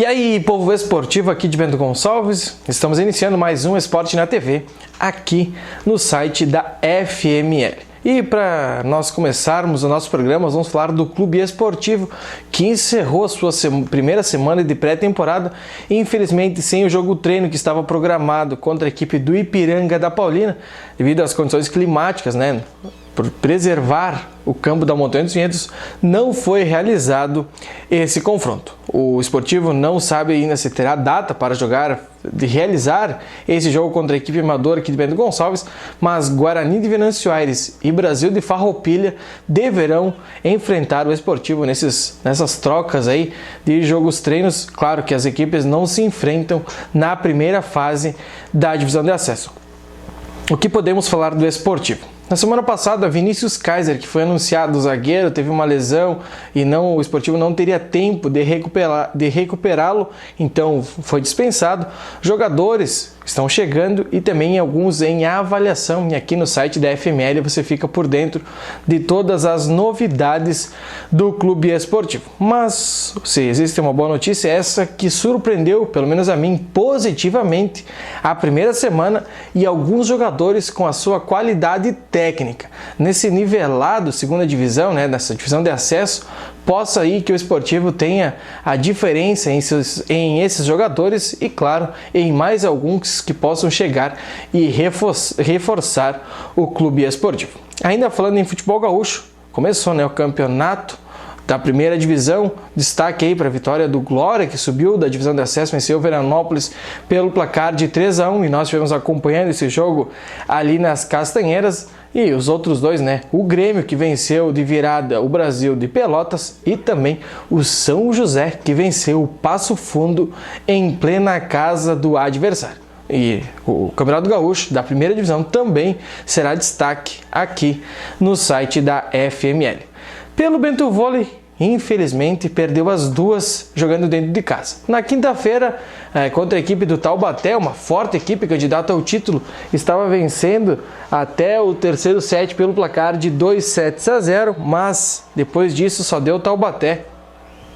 aí, povo esportivo aqui de Bento Gonçalves, estamos iniciando mais um Esporte na TV, aqui no site da FML. E para nós começarmos o nosso programa, vamos falar do Clube Esportivo, que encerrou a sua primeira semana de pré-temporada, infelizmente sem o jogo treino que estava programado contra a equipe do Ipiranga da Paulina, devido às condições climáticas, né? Por preservar o campo da Montanha dos Vinhedos, não foi realizado esse confronto. O Esportivo não sabe ainda se terá data para realizar esse jogo contra a equipe amadora aqui de Bento Gonçalves, mas Guarani de Venâncio Aires e Brasil de Farroupilha deverão enfrentar o Esportivo nessas trocas aí de jogos treinos. Claro que as equipes não se enfrentam na primeira fase da divisão de acesso. O que podemos falar do Esportivo? Na semana passada, Vinícius Kaiser, que foi anunciado, o zagueiro, teve uma lesão e o Esportivo não teria tempo de recuperá-lo, então foi dispensado. Jogadores estão chegando e também alguns em avaliação, e aqui no site da FML você fica por dentro de todas as novidades do Clube Esportivo. Mas se existe uma boa notícia, é essa que surpreendeu, pelo menos a mim, positivamente a primeira semana, e alguns jogadores com a sua qualidade técnica. Nesse nivelado segunda divisão, nessa divisão de acesso, possa aí que o Esportivo tenha a diferença em esses jogadores e, claro, em mais alguns que possam chegar e reforçar o Clube Esportivo. Ainda falando em futebol gaúcho, começou o campeonato da primeira divisão. Destaque aí para a vitória do Glória, que subiu da divisão de acesso, venceu o Veranópolis pelo placar de 3-1, e nós estivemos acompanhando esse jogo ali nas Castanheiras. E os outros dois, o Grêmio, que venceu de virada o Brasil de Pelotas, e também o São José, que venceu o Passo Fundo em plena casa do adversário. E o Campeonato Gaúcho da primeira divisão também será destaque aqui no site da FML. Pelo Bento Vôlei, infelizmente, perdeu as duas jogando dentro de casa. Na quinta-feira, contra a equipe do Taubaté, uma forte equipe candidata ao título, estava vencendo até o terceiro set pelo placar de 2-0, mas depois disso só deu o Taubaté.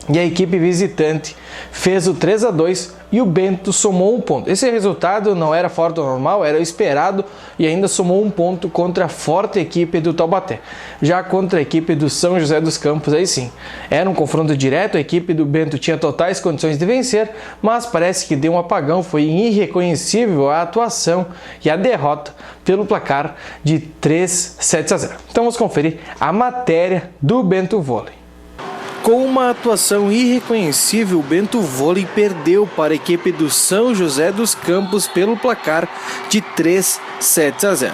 E a equipe visitante fez o 3-2 e o Bento somou um ponto. Esse resultado não era fora do normal, era esperado, e ainda somou um ponto contra a forte equipe do Taubaté. Já contra a equipe do São José dos Campos, aí sim, era um confronto direto, a equipe do Bento tinha totais condições de vencer, mas parece que deu um apagão, foi irreconhecível a atuação e a derrota pelo placar de 3-0. Então vamos conferir a matéria do Bento Vôlei. Com uma atuação irreconhecível, o Bento Vôlei perdeu para a equipe do São José dos Campos pelo placar de 3-0.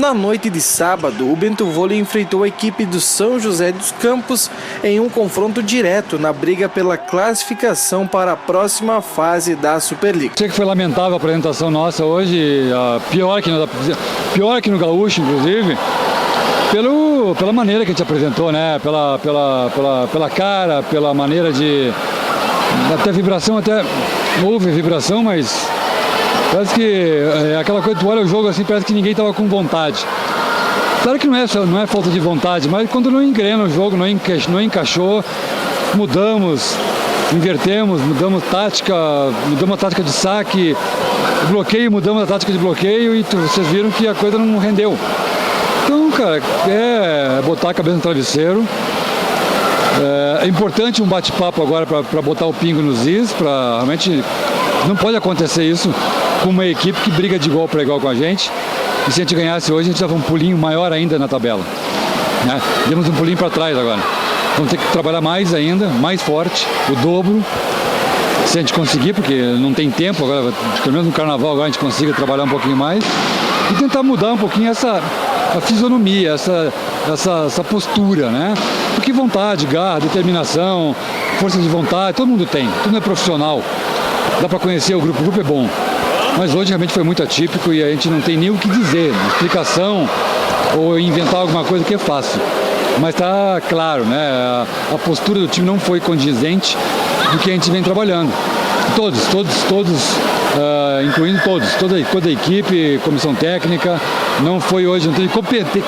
Na noite de sábado, o Bento Vôlei enfrentou a equipe do São José dos Campos em um confronto direto na briga pela classificação para a próxima fase da Superliga. Sei que foi lamentável a apresentação nossa hoje, pior que no Gaúcho, inclusive. Pela maneira que a gente apresentou, pela cara, pela maneira de... Até houve vibração, mas parece que aquela coisa, tu olha o jogo assim, parece que ninguém estava com vontade. Claro que não é falta de vontade, mas quando não engrena o jogo, não encaixou, invertemos, mudamos a tática de saque, bloqueio, mudamos a tática de bloqueio, e vocês viram que a coisa não rendeu. Então, cara, é botar a cabeça no travesseiro. É importante um bate-papo agora para botar o pingo nos is, para realmente não pode acontecer isso com uma equipe que briga de igual para igual com a gente. E se a gente ganhasse hoje, a gente dava um pulinho maior ainda na tabela. Demos um pulinho para trás agora. Vamos ter que trabalhar mais ainda, mais forte, o dobro. Se a gente conseguir, porque não tem tempo agora, pelo menos no carnaval agora a gente consiga trabalhar um pouquinho mais e tentar mudar um pouquinho a fisionomia, essa postura, Porque vontade, garra, determinação, força de vontade, todo mundo tem, todo mundo é profissional. Dá para conhecer o grupo é bom. Mas hoje realmente foi muito atípico e a gente não tem nem o que dizer, explicação ou inventar alguma coisa que é fácil. Mas está claro, a postura do time não foi condizente do que a gente vem trabalhando. Todos, incluindo toda a equipe, comissão técnica, não teve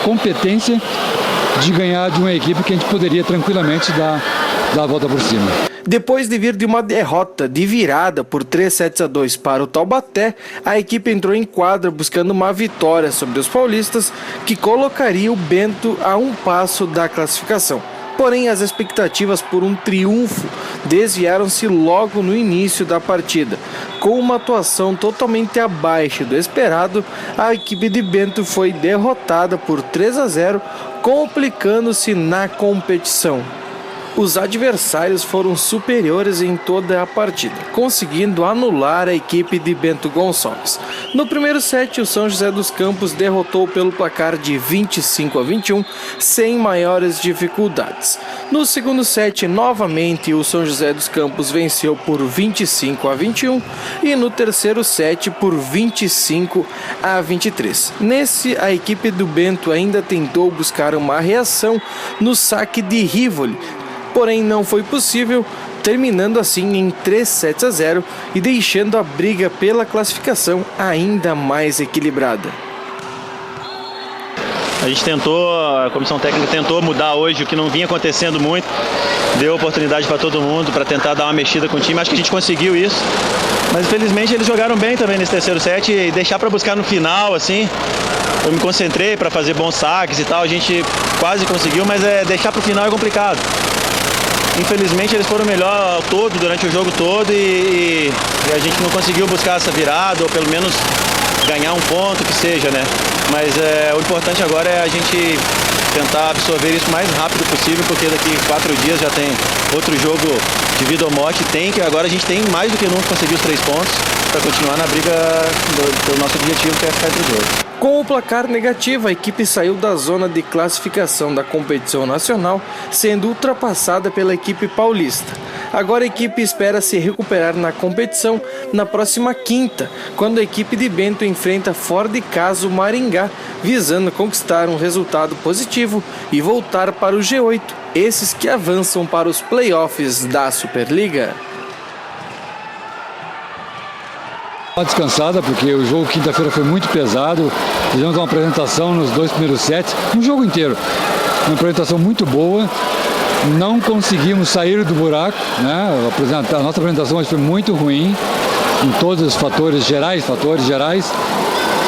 competência de ganhar de uma equipe que a gente poderia tranquilamente dar dar a volta por cima. Depois de vir de uma derrota de virada por 3-2 para o Taubaté, a equipe entrou em quadra buscando uma vitória sobre os paulistas, que colocaria o Bento a um passo da classificação. Porém, as expectativas por um triunfo desviaram-se logo no início da partida. Com uma atuação totalmente abaixo do esperado, a equipe de Bento foi derrotada por 3-0, complicando-se na competição. Os adversários foram superiores em toda a partida, conseguindo anular a equipe de Bento Gonçalves. No primeiro set, o São José dos Campos derrotou pelo placar de 25-21, sem maiores dificuldades. No segundo set, novamente, o São José dos Campos venceu por 25-21 e no terceiro set por 25-23. Nesse, a equipe do Bento ainda tentou buscar uma reação no saque de Rivoli, porém não foi possível, terminando assim em 3-0 e deixando a briga pela classificação ainda mais equilibrada. A comissão técnica tentou mudar hoje o que não vinha acontecendo muito, deu oportunidade para todo mundo para tentar dar uma mexida com o time, acho que a gente conseguiu isso, mas infelizmente eles jogaram bem também nesse terceiro set e deixar para buscar no final, assim, eu me concentrei para fazer bons saques e tal, a gente quase conseguiu, mas deixar para o final é complicado. Infelizmente eles foram melhor todo durante o jogo todo e a gente não conseguiu buscar essa virada ou pelo menos ganhar um ponto que seja, né? Mas o importante agora é a gente tentar absorver isso o mais rápido possível, porque daqui 4 dias já tem outro jogo de vida ou morte, agora a gente tem mais do que nunca conseguir os 3 pontos para continuar na briga do nosso objetivo, que é ficar entre os dois. Com o placar negativo, a equipe saiu da zona de classificação da competição nacional, sendo ultrapassada pela equipe paulista. Agora a equipe espera se recuperar na competição na próxima quinta, quando a equipe de Bento enfrenta fora de casa o Maringá, visando conquistar um resultado positivo e voltar para o G8, esses que avançam para os playoffs da Superliga. Descansada, porque o jogo quinta-feira foi muito pesado, fizemos uma apresentação nos 2 primeiros sets, no jogo inteiro, uma apresentação muito boa, não conseguimos sair do buraco, né? A nossa apresentação hoje foi muito ruim, em todos os fatores gerais,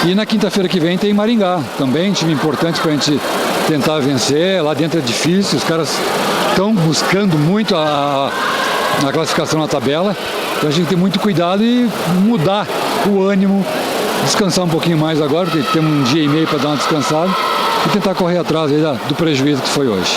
e na quinta-feira que vem tem Maringá, também time importante para a gente tentar vencer, lá dentro é difícil, os caras estão buscando muito a classificação na tabela. Então a gente tem muito cuidado e mudar o ânimo, descansar um pouquinho mais agora, porque temos um dia e meio para dar uma descansada e tentar correr atrás aí do prejuízo que foi hoje.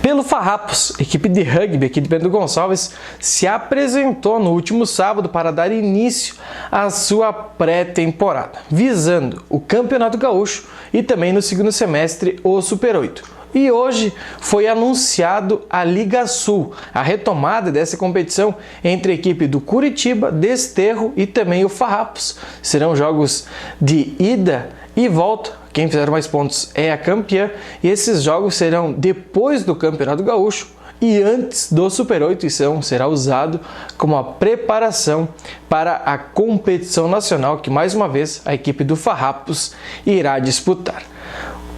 Pelo Farrapos, equipe de rugby aqui de Bento Gonçalves se apresentou no último sábado para dar início à sua pré-temporada, visando o Campeonato Gaúcho e também no segundo semestre o Super 8. E hoje foi anunciado a Liga Sul, a retomada dessa competição entre a equipe do Curitiba, Desterro e também o Farrapos. Serão jogos de ida e volta, quem fizer mais pontos é a campeã, e esses jogos serão depois do Campeonato Gaúcho e antes do Super 8, e será usado como a preparação para a competição nacional que mais uma vez a equipe do Farrapos irá disputar.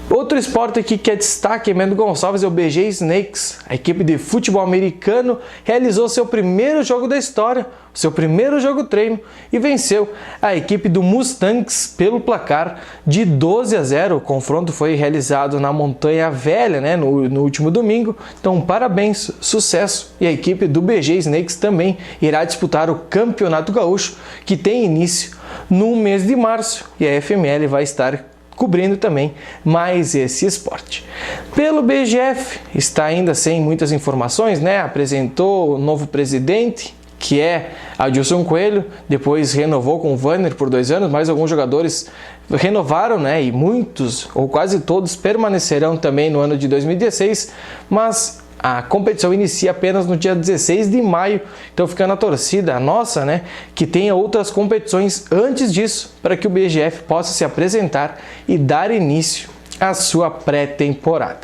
Outro esporte aqui que é destaque em Bento Gonçalves é o BG Snakes. A equipe de futebol americano realizou seu primeiro jogo da história, seu primeiro jogo treino, e venceu a equipe do Mustangs pelo placar de 12-0. O confronto foi realizado na Montanha Velha, né, no último domingo. Então, parabéns, sucesso! E a equipe do BG Snakes também irá disputar o Campeonato Gaúcho, que tem início no mês de março, e a FML vai estar cobrindo também mais esse esporte. Pelo BGF, está ainda sem muitas informações, né? Apresentou o novo presidente, que é Adilson Coelho, depois renovou com o Vanner por 2 anos, mas alguns jogadores renovaram, né? E muitos, ou quase todos, permanecerão também no ano de 2016, mas a competição inicia apenas no dia 16 de maio, então fica na torcida, a nossa, né, que tenha outras competições antes disso, para que o BGF possa se apresentar e dar início à sua pré-temporada.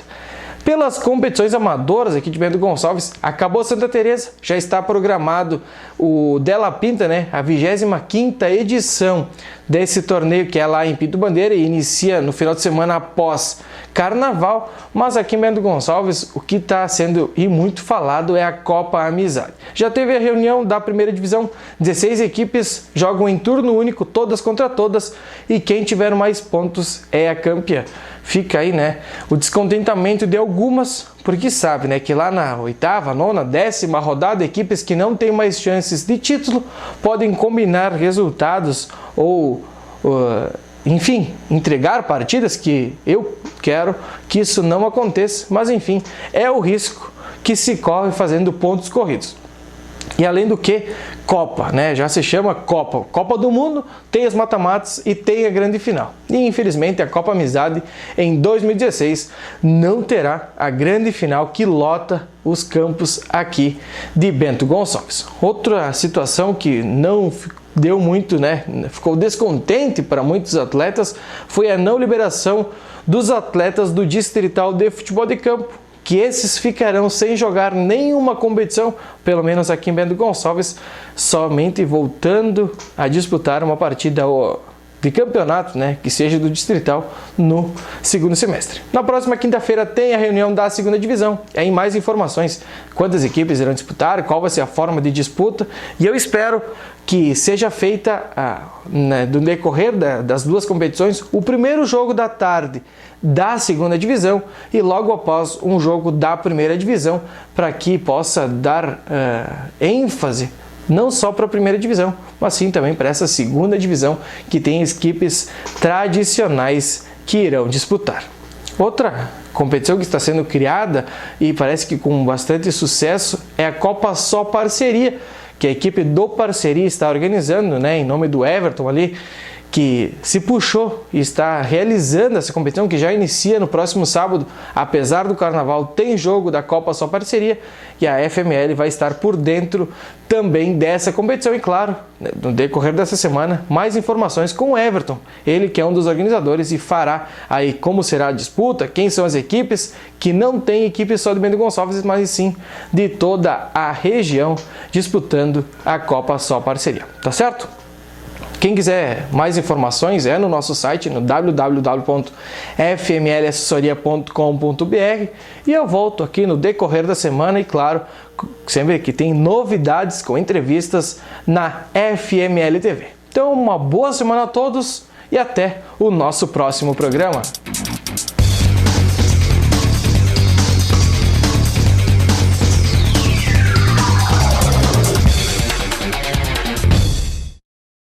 Pelas competições amadoras aqui de Bento Gonçalves, acabou Santa Teresa, já está programado o Della Pinta, né? A 25ª edição desse torneio que é lá em Pinto Bandeira e inicia no final de semana após Carnaval, mas aqui em Bento Gonçalves o que está sendo e muito falado é a Copa Amizade. Já teve a reunião da primeira divisão, 16 equipes jogam em turno único, todas contra todas, e quem tiver mais pontos é a campeã. Fica aí, né, o descontentamento de algumas, porque sabe, né, que lá na 8ª, 9ª, 10ª rodada, equipes que não têm mais chances de título podem combinar resultados ou enfim, entregar partidas, que eu quero que isso não aconteça, mas enfim, é o risco que se corre fazendo pontos corridos. E além do que, Copa, né? Já se chama Copa. Copa do Mundo, tem os mata-matas e tem a grande final. E infelizmente a Copa Amizade em 2016 não terá a grande final que lota os campos aqui de Bento Gonçalves. Outra situação que não deu muito, né? Ficou descontente para muitos atletas foi a não liberação dos atletas do Distrital de Futebol de Campo, que esses ficarão sem jogar nenhuma competição, pelo menos aqui em Bento Gonçalves, somente voltando a disputar uma partida de campeonato, né, que seja do Distrital, no segundo semestre. Na próxima quinta-feira tem a reunião da segunda divisão, e aí mais informações, quantas equipes irão disputar, qual vai ser a forma de disputa, e eu espero que seja feita, no decorrer das duas competições, o primeiro jogo da tarde da segunda divisão e logo após um jogo da primeira divisão, para que possa dar ênfase não só para a primeira divisão, mas sim também para essa segunda divisão que tem equipes tradicionais que irão disputar. Outra competição que está sendo criada e parece que com bastante sucesso é a Copa Só Parceria, que a equipe do Parceria está organizando, né, em nome do Everton ali, que se puxou e está realizando essa competição, que já inicia no próximo sábado. Apesar do Carnaval, tem jogo da Copa Só Parceria e a FML vai estar por dentro também dessa competição. E claro, no decorrer dessa semana, mais informações com o Everton, ele que é um dos organizadores e fará aí como será a disputa, quem são as equipes, que não tem equipe só de Bento Gonçalves, mas sim de toda a região disputando a Copa Só Parceria. Tá certo? Quem quiser mais informações é no nosso site, no www.fmlassessoria.com.br, e eu volto aqui no decorrer da semana e, claro, sempre que tem novidades com entrevistas na FML TV. Então, uma boa semana a todos e até o nosso próximo programa.